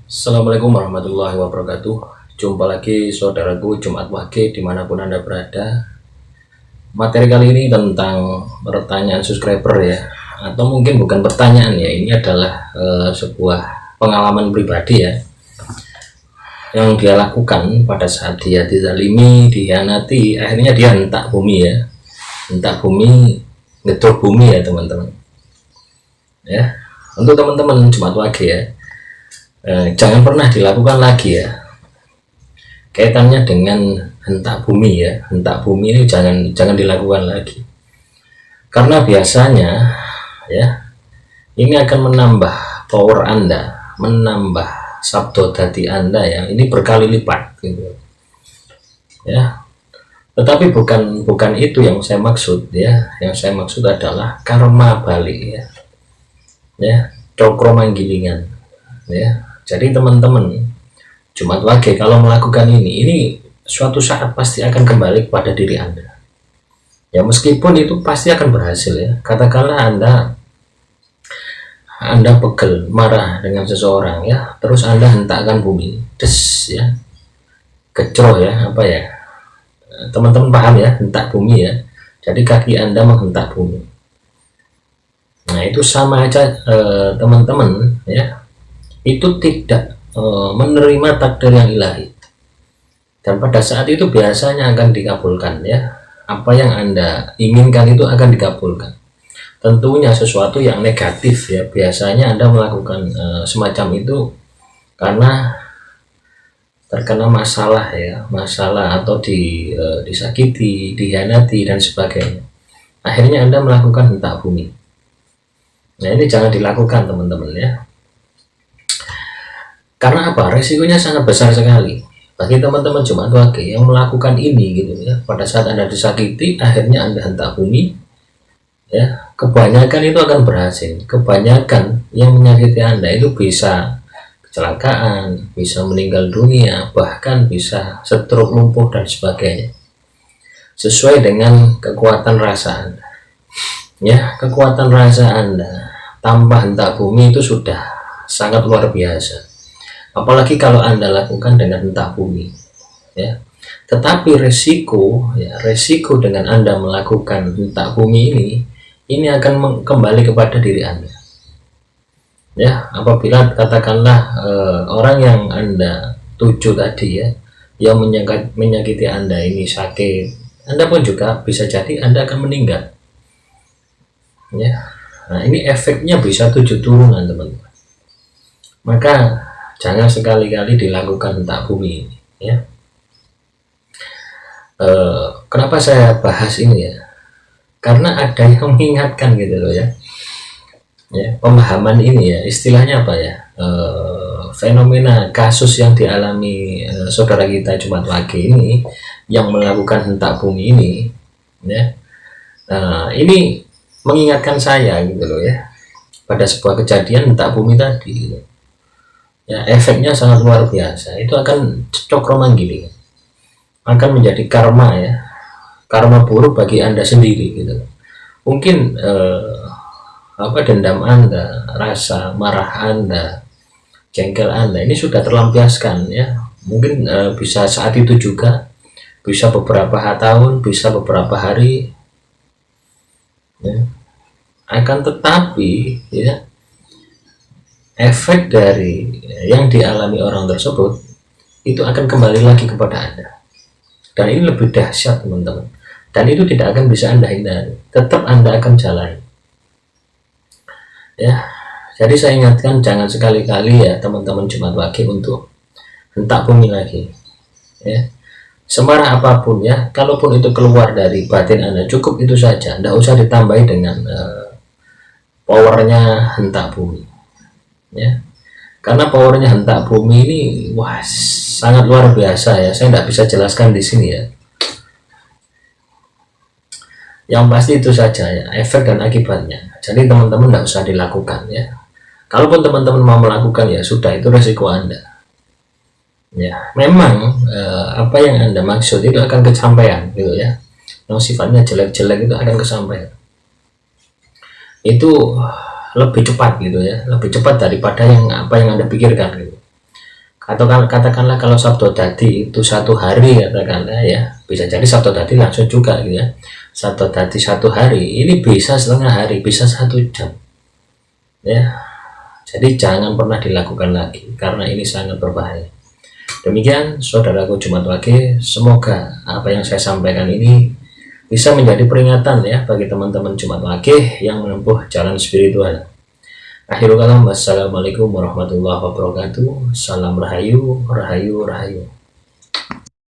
Assalamualaikum warahmatullahi wabarakatuh. Jumpa lagi saudaraku Jumat Wage dimanapun Anda berada. Materi kali ini tentang pertanyaan subscriber ya, atau mungkin bukan pertanyaan ya, ini adalah sebuah pengalaman pribadi ya, yang dia lakukan pada saat dia dizalimi, dihianati, akhirnya dia hentak bumi ya, hentak bumi, ngedrop bumi ya teman-teman. Ya, untuk teman-teman Jumat Wage ya, jangan pernah dilakukan lagi ya, kaitannya dengan hentak bumi ya. Hentak bumi ini jangan dilakukan lagi, karena biasanya ya ini akan menambah power Anda, menambah sabdo dadi Anda ya, ini berkali lipat gitu ya. Tetapi bukan itu yang saya maksud ya. Yang saya maksud adalah karma balik ya, cokro manggilingan ya. Jadi teman-teman Jumat Wage kalau melakukan ini suatu saat pasti akan kembali kepada diri Anda. Ya meskipun itu pasti akan berhasil ya. Katakanlah Anda pegel, marah dengan seseorang ya, terus Anda hentakkan bumi, des ya, gecroh ya, apa ya? Teman-teman paham ya, hentak bumi ya. Jadi kaki Anda menghentak bumi. Nah itu sama aja teman-teman ya, itu tidak menerima takdir yang ilahi, dan pada saat itu biasanya akan dikabulkan ya. Apa yang Anda inginkan itu akan dikabulkan, tentunya sesuatu yang negatif ya. Biasanya Anda melakukan semacam itu karena terkena masalah ya, masalah atau disakiti, dihianati dan sebagainya. Akhirnya Anda melakukan hentak bumi. Nah ini jangan dilakukan teman-teman ya. Karena apa? Resikonya sangat besar sekali bagi teman-teman Jumat Wage yang melakukan ini gitu ya. Pada saat Anda disakiti, akhirnya Anda hentak bumi ya. Kebanyakan itu akan berhasil. Kebanyakan yang menyakiti Anda itu bisa kecelakaan, bisa meninggal dunia, bahkan bisa stroke, lumpuh dan sebagainya, sesuai dengan kekuatan rasa Anda ya. Kekuatan rasa Anda tanpa hentak bumi itu sudah sangat luar biasa, apalagi kalau Anda lakukan dengan hentak bumi ya. Tetapi resiko dengan Anda melakukan hentak bumi ini akan kembali kepada diri Anda ya. Apabila katakanlah orang yang Anda tuju tadi ya, yang menyakiti Anda ini sakit, Anda pun juga bisa jadi Anda akan meninggal ya. Nah ini efeknya bisa 7 turunan teman-teman. Maka jangan sekali-kali dilakukan hentak bumi ya. Kenapa saya bahas ini ya? Karena ada yang mengingatkan gitu loh ya. Pemahaman ini ya, istilahnya apa ya? Fenomena kasus yang dialami saudara kita Jumat Wage ini yang melakukan hentak bumi ini ya. Ini mengingatkan saya gitu loh ya, pada sebuah kejadian hentak bumi tadi gitu. Ya efeknya sangat luar biasa. Itu akan cokro manggiling, akan menjadi karma ya, karma buruk bagi Anda sendiri gitu. Mungkin dendam Anda, rasa marah Anda, jengkel Anda ini sudah terlampiaskan ya. Mungkin bisa saat itu juga, bisa beberapa tahun, bisa beberapa hari ya. Akan tetapi ya, efek dari yang dialami orang tersebut itu akan kembali lagi kepada Anda, dan ini lebih dahsyat teman-teman, dan itu tidak akan bisa Anda hindari, tetap Anda akan jalan ya. Jadi saya ingatkan, jangan sekali-kali ya teman-teman Jumat Wage untuk hentak bumi lagi ya. Semarah apapun ya, kalaupun itu keluar dari batin Anda, cukup itu saja, tidak usah ditambahi dengan powernya hentak bumi ya. Karena powernya hentak bumi ini wah sangat luar biasa ya. Saya tidak bisa jelaskan di sini ya. Yang pasti itu saja ya, efek dan akibatnya. Jadi teman-teman tidak usah dilakukan ya. Kalaupun teman-teman mau melakukan ya sudah, itu resiko Anda ya. Memang apa yang Anda maksud itu akan kesampaian gitu ya. Yang sifatnya jelek-jelek itu akan kesampaian. Itu lebih cepat gitu ya, lebih cepat daripada apa yang Anda pikirkan gitu. atau kan katakanlah kalau Sabtu tadi itu 1 hari katakanlah ya, bisa jadi Sabtu tadi langsung juga gitu ya. Sabtu tadi 1 hari ini bisa setengah hari, bisa 1 jam ya. Jadi jangan pernah dilakukan lagi karena ini sangat berbahaya. Demikian saudaraku Jumat Wage, semoga apa yang saya sampaikan ini bisa menjadi peringatan ya bagi teman-teman Jumat Wage yang menempuh jalan spiritual. Akhirul kalam, wassalamualaikum warahmatullahi wabarakatuh. Salam rahayu, rahayu, rahayu.